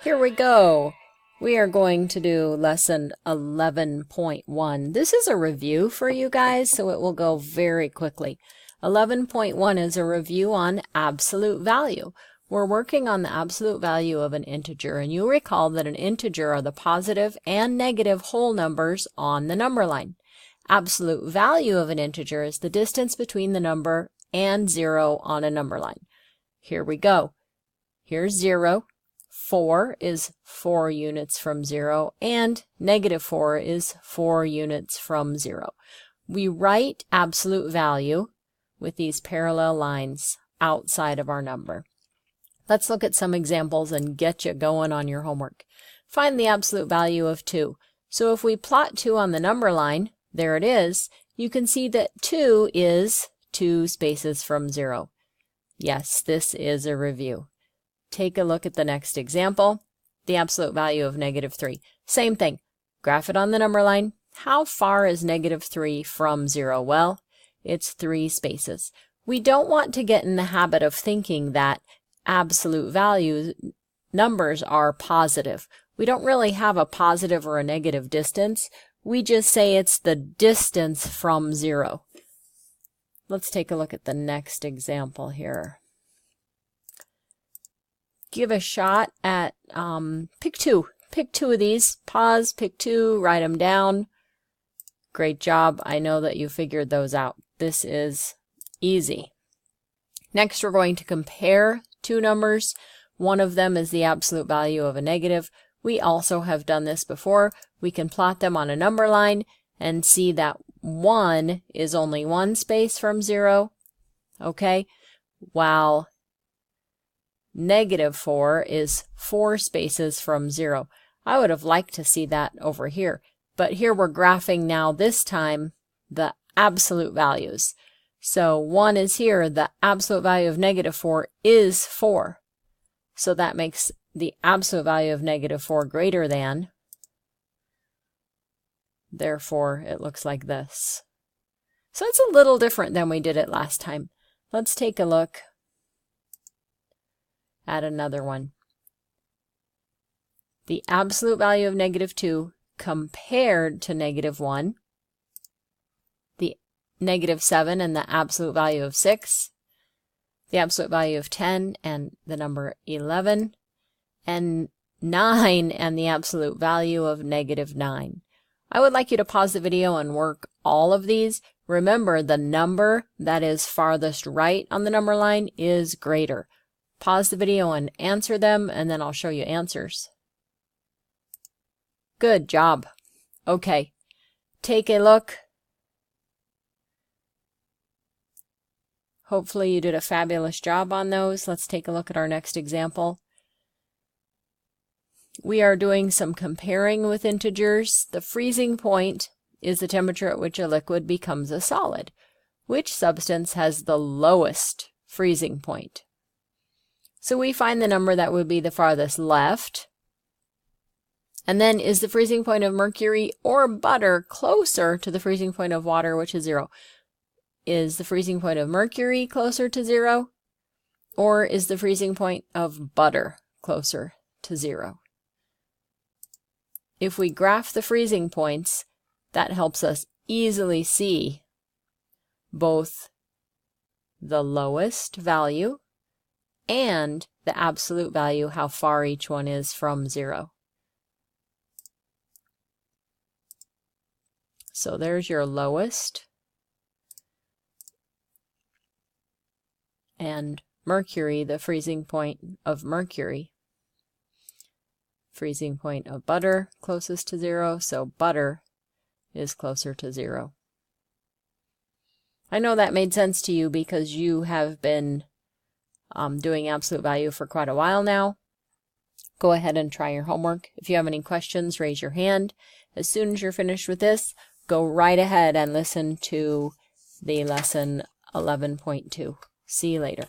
Here we go. We are going to do lesson 11.1. This is a review for you guys, so it will go very quickly. 11.1 is a review on absolute value. We're working on the absolute value of an integer, and you recall that an integer are the positive and negative whole numbers on the number line. Absolute value of an integer is the distance between the number and 0 on a number line. Here we go. Here's 0. 4 is 4 units from 0, and negative 4 is 4 units from 0. We write absolute value with these parallel lines outside of our number. Let's look at some examples and get you going on your homework. Find the absolute value of 2. So if we plot 2 on the number line, there it is, you can see that 2 is 2 spaces from 0. Yes, this is a review. Take a look at the next example, the absolute value of negative 3. Same thing, graph it on the number line. How far is negative 3 from 0? Well, it's 3 spaces. We don't want to get in the habit of thinking that absolute values numbers are positive. We don't really have a positive or a negative distance. We just say it's the distance from 0. Let's take a look at the next example here. Give a shot at, pick 2. Pick 2 of these. Pause, pick 2, write them down. Great job. I know that you figured those out. This is easy. Next, we're going to compare 2 numbers. One of them is the absolute value of a negative. We also have done this before. We can plot them on a number line and see that 1 is only 1 space from 0, okay, while negative 4 is 4 spaces from 0. I would have liked to see that over here, but here we're graphing now this time the absolute values. So 1 is here, the absolute value of negative 4 is 4. So that makes the absolute value of negative 4 greater than, therefore it looks like this. So it's a little different than we did it last time. Let's take a look at another one. The absolute value of negative 2 compared to negative 1, the negative 7 and the absolute value of 6, the absolute value of 10 and the number 11, and 9 and the absolute value of negative 9. I would like you to pause the video and work all of these. Remember, the number that is farthest right on the number line is greater. Pause the video and answer them, and then I'll show you answers. Good job. Okay, take a look. Hopefully you did a fabulous job on those. Let's take a look at our next example. We are doing some comparing with integers. The freezing point is the temperature at which a liquid becomes a solid. Which substance has the lowest freezing point? So we find the number that would be the farthest left. And then, is the freezing point of mercury or butter closer to the freezing point of water, which is 0? Is the freezing point of mercury closer to 0? Or is the freezing point of butter closer to 0? If we graph the freezing points, that helps us easily see both the lowest value and the absolute value, how far each one is from 0. So there's your lowest, and mercury, the freezing point of mercury. Freezing point of butter, closest to 0, so butter is closer to 0. I know that made sense to you because you have been doing absolute value for quite a while now. Go ahead and try your homework. If you have any questions, raise your hand. As soon as you're finished with this, go right ahead and listen to the lesson 11.2. See you later.